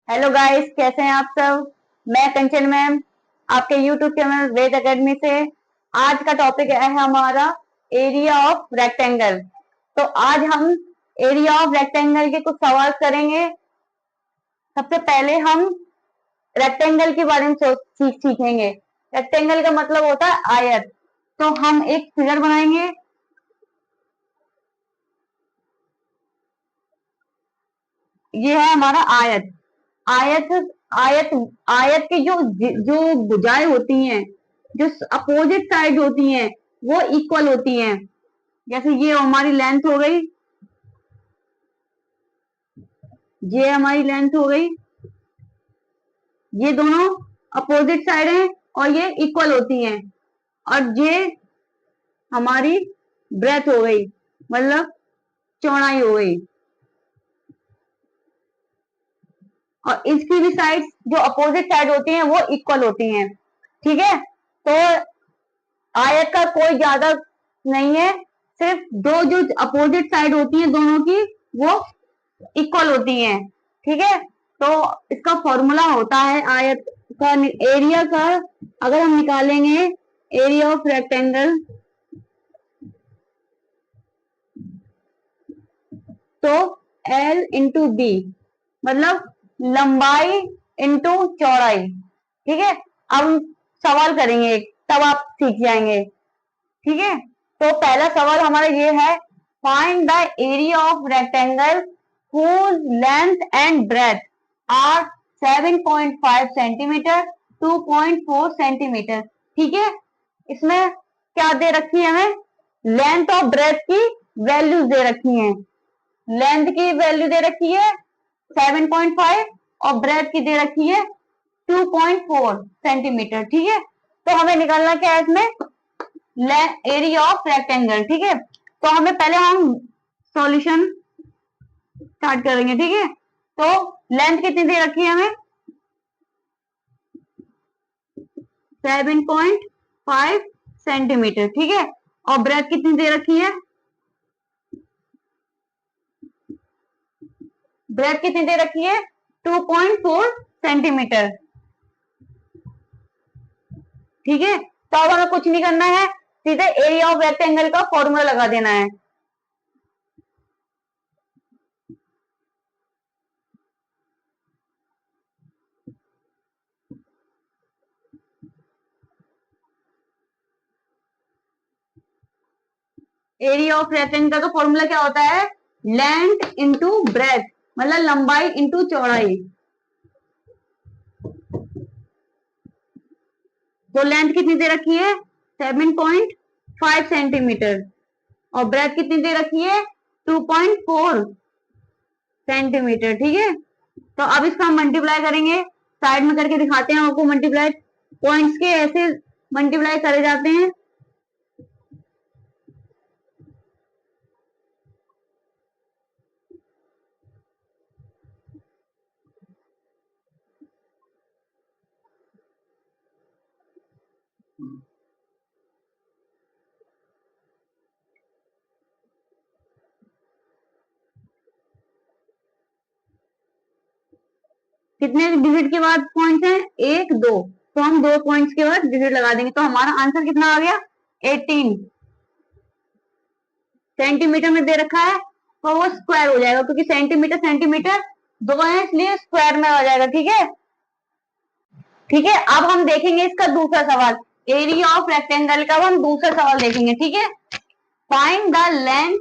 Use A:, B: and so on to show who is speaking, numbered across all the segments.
A: Hello guys, कैसे हैं आप सब। मैं कंचन मैम, आपके यूट्यूब चैनल वेद एकेडमी से। आज का टॉपिक है हमारा एरिया ऑफ रेक्टेंगल। तो आज हम एरिया ऑफ रेक्टेंगल के कुछ सवाल करेंगे। सबसे पहले हम रेक्टेंगल के बारे में सीखेंगे। रेक्टेंगल का मतलब होता है आयत। तो हम एक फिगर बनाएंगे। ये है हमारा आयत। आयत आयत आयत की जो जो भुजाएं होती हैं, जो अपोजिट साइड होती हैं, वो इक्वल होती हैं। जैसे ये हमारी लेंथ हो गई, ये हमारी लेंथ हो गई, ये दोनों अपोजिट साइड हैं और ये इक्वल होती हैं। और ये हमारी ब्रेथ हो गई, मतलब चौड़ाई हो गई। और इसकी भी साइड जो अपोजिट साइड होती हैं वो इक्वल होती हैं। ठीक है। तो आयत का कोई ज्यादा नहीं है, सिर्फ दो जो अपोजिट साइड होती हैं दोनों की, वो इक्वल होती हैं। ठीक है। तो इसका फॉर्मूला होता है आयत का एरिया का। अगर हम निकालेंगे एरिया ऑफ रेक्टेंगल, तो L इंटू बी, मतलब लंबाई इंटू चौड़ाई। ठीक है। अब हम सवाल करेंगे, तब आप सीख जाएंगे। ठीक है। तो पहला सवाल हमारा ये है, find the area of rectangle whose length and breadth are 7.5 centimetre, 2.4 centimetre. ठीक है। इसमें क्या दे रखी है, हमें लेंथ और ब्रेथ की वैल्यूज दे रखी हैं। लेंथ की वैल्यू दे रखी है 7.5 और ब्रेथ की दे रखी है 2.4 सेंटीमीटर। ठीक है। तो हमें निकालना क्या है इसमें, एरिया ऑफ रेक्टेंगल। ठीक है। तो हमें पहले हम सॉल्यूशन स्टार्ट करेंगे। ठीक है। तो लेंथ कितनी दे रखी है हमें, 7.5 सेंटीमीटर। ठीक है। और ब्रेथ कितनी दे रखी है, ब्रेथ कितनी दे रखी है 2.4 सेंटीमीटर। ठीक है। तो अब हमें कुछ नहीं करना है, सीधे एरिया ऑफ रेक्टेंगल का फॉर्मूला लगा देना है। एरिया ऑफ रेक्टेंगल का फॉर्मूला क्या होता है, लेंथ इंटू ब्रेथ, मतलब लंबाई इंटू चौड़ाई। तो लेंथ कितनी दे रखी है 7.5 सेंटीमीटर और ब्रेथ कितनी दे रखी है 2.4 सेंटीमीटर। ठीक है। तो अब इसका हम मल्टीप्लाई करेंगे, साइड में करके दिखाते हैं आपको। मल्टीप्लाई पॉइंट्स के ऐसे मल्टीप्लाई करे जाते हैं। कितने डिजिट के बाद पॉइंट्स हैं, एक दो। तो हम दो पॉइंट्स के बाद डिजिट लगा देंगे, तो हमारा आंसर कितना आ गया 18 सेंटीमीटर में दे रखा है। तो वो स्क्वायर हो जाएगा, क्योंकि सेंटीमीटर सेंटीमीटर दो है, इसलिए स्क्वायर में आ जाएगा। ठीक है। ठीक है। अब हम देखेंगे इसका दूसरा सवाल, एरिया ऑफ रेक्टेंगल का हम दूसरा सवाल देखेंगे। ठीक है। Find the length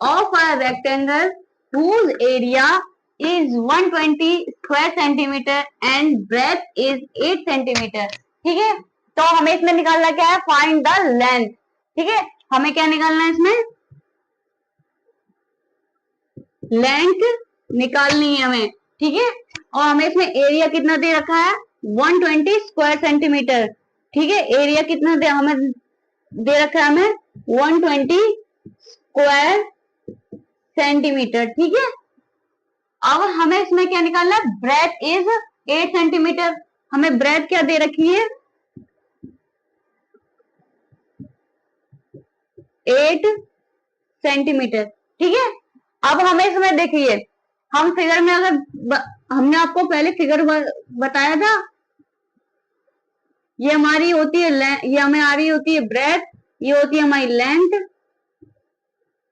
A: of a rectangle whose area is 120 square centimetre and breadth is 8 centimetre. ठीक है। तो हमें इसमें निकालना क्या है, फाइंड द लेंथ। ठीक है। हमें क्या निकालना है इसमें, लेंथ निकालनी है हमें। ठीक है। और हमें इसमें एरिया कितना दे रखा है 120 स्क्वायर सेंटीमीटर। ठीक है। एरिया कितना दे हमें दे रखा है, हमें 120 स्क्वायर सेंटीमीटर। ठीक है। अब हमें इसमें क्या निकालना है, ब्रेथ इज 8 सेंटीमीटर। हमें ब्रेथ क्या दे रखी है 8 सेंटीमीटर। ठीक है। अब हमें इसमें देखिए, हम फिगर में अगर हमने आपको पहले फिगर बताया था, ये हमारी होती है ये हमारी होती है ब्रेथ, ये होती है हमारी लेंथ,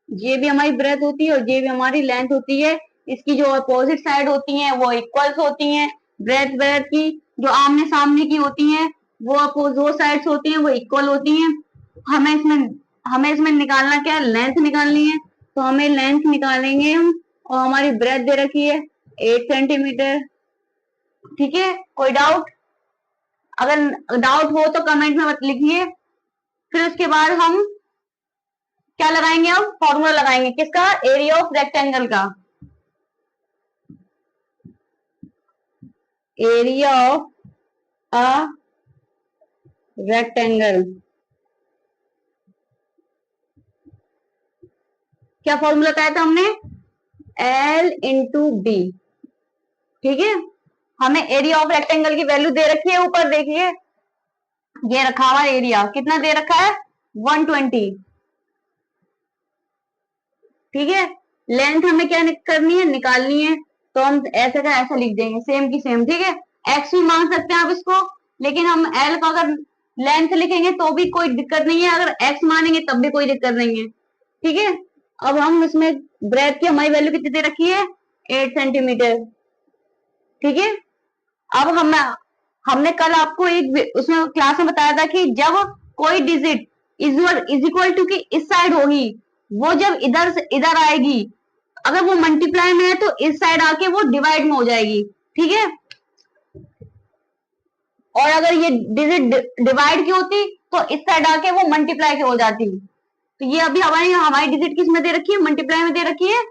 A: ये भी हमारी ब्रेथ होती है और ये भी हमारी लेंथ होती है। इसकी जो अपोजिट साइड होती हैं वो इक्वल्स होती हैं। ब्रेथ ब्रेथ की जो आमने सामने की होती हैं वो साइड्स होती हैं वो इक्वल होती हैं। हमें इसमें निकालना क्या है, लेंथ निकालनी है। तो हमें लेंथ निकालेंगे हम, और हमारी ब्रेथ दे रखी है 8 सेंटीमीटर। ठीक है, कोई डाउट? अगर डाउट हो तो कमेंट में मत लिखिए। फिर उसके बाद हम क्या लगाएंगे, हम फॉर्मूला लगाएंगे किसका, एरिया ऑफ रेक्टेंगल का। एरिया ऑफ अ रेक्टेंगल, क्या फॉर्मूला बताया था हमने, एल इंटू बी। ठीक है, हमें एरिया ऑफ रेक्टेंगल की वैल्यू दे रखी है, ऊपर देखिए ये रखा हुआ एरिया कितना दे रखा है, 120। ठीक है, लेंथ हमें क्या करनी है, निकालनी है। तो हम ऐसे का ऐसा लिख देंगे, सेम की सेम। ठीक है, एक्स भी मान सकते हैं आप इसको, लेकिन हम एल का अगर लेंथ लिखेंगे तो भी कोई दिक्कत नहीं है, अगर एक्स मानेंगे तब भी कोई दिक्कत नहीं है। ठीक है, अब हम इसमें ब्रेथ की हमारी वैल्यू कितनी दे रखी है, 8 सेंटीमीटर। ठीक है, अब हमने कल आपको एक उसमें क्लास में बताया था कि जब कोई डिजिट इज इक्वल टू की इस साइड होगी, वो जब इधर से इधर आएगी, अगर वो मल्टीप्लाई में है तो इस साइड आके वो डिवाइड में हो जाएगी। ठीक है, और अगर ये डिजिट डिवाइड की होती तो इस साइड आके वो मल्टीप्लाई की हो जाती। तो ये अभी हमारी हमारी डिजिट किस में दे रखी है, मल्टीप्लाई में दे रखी है,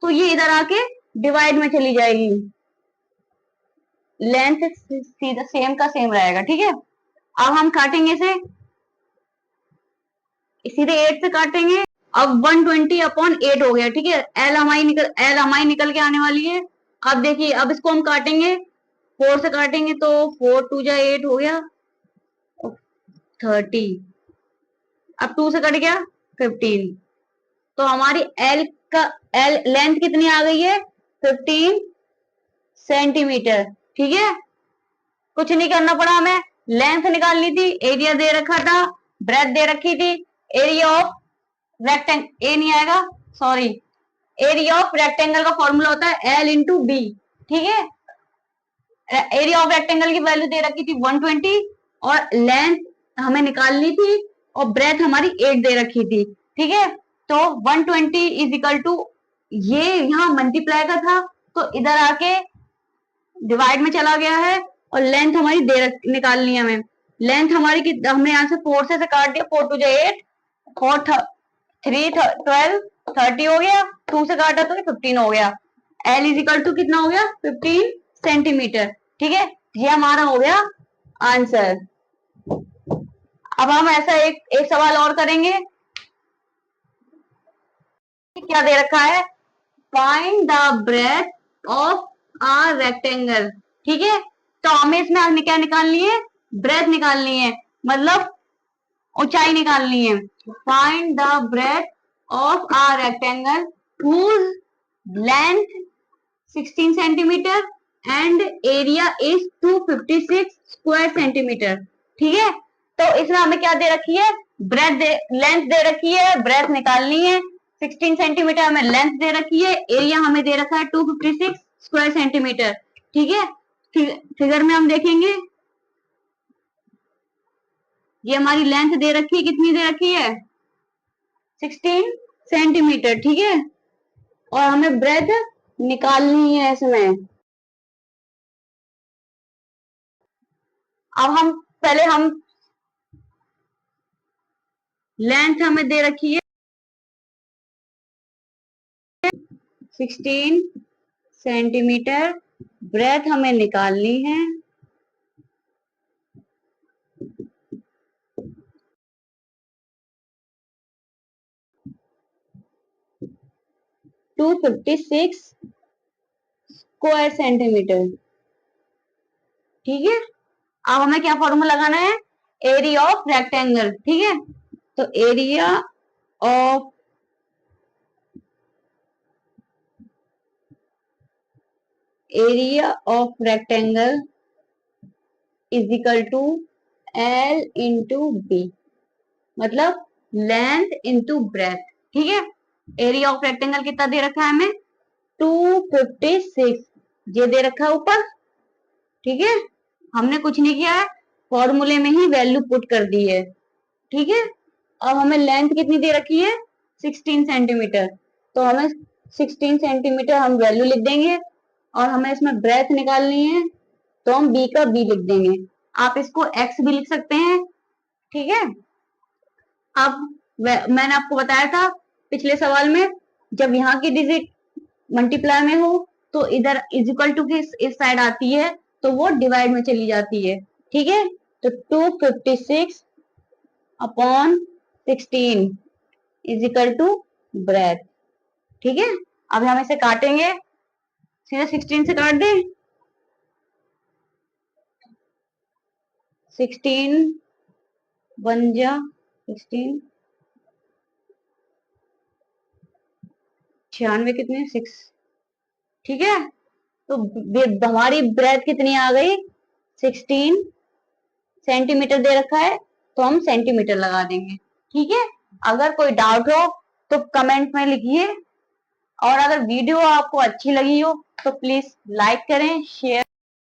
A: तो ये इधर आके डिवाइड में चली जाएगी। लेंथ सीधा सेम का सेम रहेगा। ठीक है, अब हम काटेंगे इसे, सीधे 8 से काटेंगे। अब 120/8 हो गया। ठीक है, एल हमारी निकल के आने वाली है। अब देखिए, अब इसको हम काटेंगे, 4 से काटेंगे तो 4 2 जा 8 हो गया 30। अब 2 से कट गया 15। तो हमारी एल का एल लेंथ कितनी आ गई है, 15 सेंटीमीटर। ठीक है, कुछ नहीं करना पड़ा हमें, लेंथ निकालनी थी, एरिया दे रखा था, ब्रेथ दे रखी थी। एरिया ऑफ रेक्टेंगल ए नहीं आएगा, सॉरी, एरिया ऑफ रेक्टेंगल का फॉर्मूला होता है एल इंटू बी। ठीक है, एरिया ऑफ रेक्टेंगल की वैल्यू दे रखी थी 120, और लेंथ हमें निकालनी थी, और ब्रेथ हमारी 8 दे रखी थी। ठीक है, तो 120 इज इक्वल टू, ये यहाँ मल्टीप्लाई का था तो इधर आके डिवाइड में चला गया है, और लेंथ हमारी निकालनी है हमें। लेंथ हमारी हमने यहाँ से 4 से काट दिया, 4 2 जा 8, 4 3 12 30 हो गया, 2 से काटा तो 15 हो गया। एल इज इक्वल टू कितना हो गया, 15 सेंटीमीटर। ठीक है, ये हमारा हो गया आंसर। अब हम ऐसा एक सवाल और करेंगे, क्या दे रखा है, find the breadth of a rectangle. ठीक है, तो हमें इसमें क्या निकालनी है, ब्रेथ निकालनी है, मतलब ऊंचाई निकालनी है। Find the breadth of a rectangle whose length 16 centimetre and area is 256 square centimetre. ठीक है, तो इसमें हमें क्या दे रखी है, लेंथ दे रखी है, ब्रेथ निकालनी है। 16 सेंटीमीटर हमें लेंथ दे रखी है, एरिया हमें दे रखा है 256 स्क्वायर सेंटीमीटर। ठीक है, फिगर में हम देखेंगे, ये हमारी लेंथ दे रखी है, कितनी दे रखी है, 16 सेंटीमीटर। ठीक है, और हमें ब्रेथ निकालनी है इसमें। अब हम लेंथ हमें दे रखी है 16 सेंटीमीटर, ब्रेथ हमें निकालनी है 256 स्क्वायर सेंटीमीटर। ठीक है, अब हमें क्या फॉर्मूला लगाना है, एरिया ऑफ रेक्टेंगल। ठीक है, तो area of area of rectangle is equal to L into B, मतलब लेंथ इंटू ब्रेथ। ठीक है, एरिया ऑफ रेक्टेंगल कितना दे रखा है हमें, 256, ये दे रखा है ऊपर। ठीक है, हमने कुछ नहीं किया है, फॉर्मूले में ही वैल्यू पुट कर दी है। ठीक है, अब हमें लेंथ कितनी दे रखी है, 16 सेंटीमीटर, तो हमें 16 सेंटीमीटर हम वैल्यू लिख देंगे, और हमें इसमें ब्रेथ निकालनी है, तो हम बी का बी लिख देंगे। आप इसको एक्स भी लिख सकते हैं। ठीक है, अब मैंने आपको बताया था पिछले सवाल में, जब यहाँ की डिजिट मल्टीप्लाई में हो तो इधर इज इक्वल टू की इस साइड आती है, तो वो डिवाइड में चली जाती है। ठीक है, तो 256 upon 16 is equal to breadth. ठीक है, अब हम इसे काटेंगे, सीधे 16 से काट दें, 16 वन जा 16, 96 कितने 6। ठीक है, तो हमारी ब्रेथ कितनी आ गई, 16 सेंटीमीटर दे रखा है, तो हम सेंटीमीटर लगा देंगे। ठीक है, अगर कोई डाउट हो तो कमेंट में लिखिए, और अगर वीडियो आपको अच्छी लगी हो तो प्लीज लाइक करें, शेयर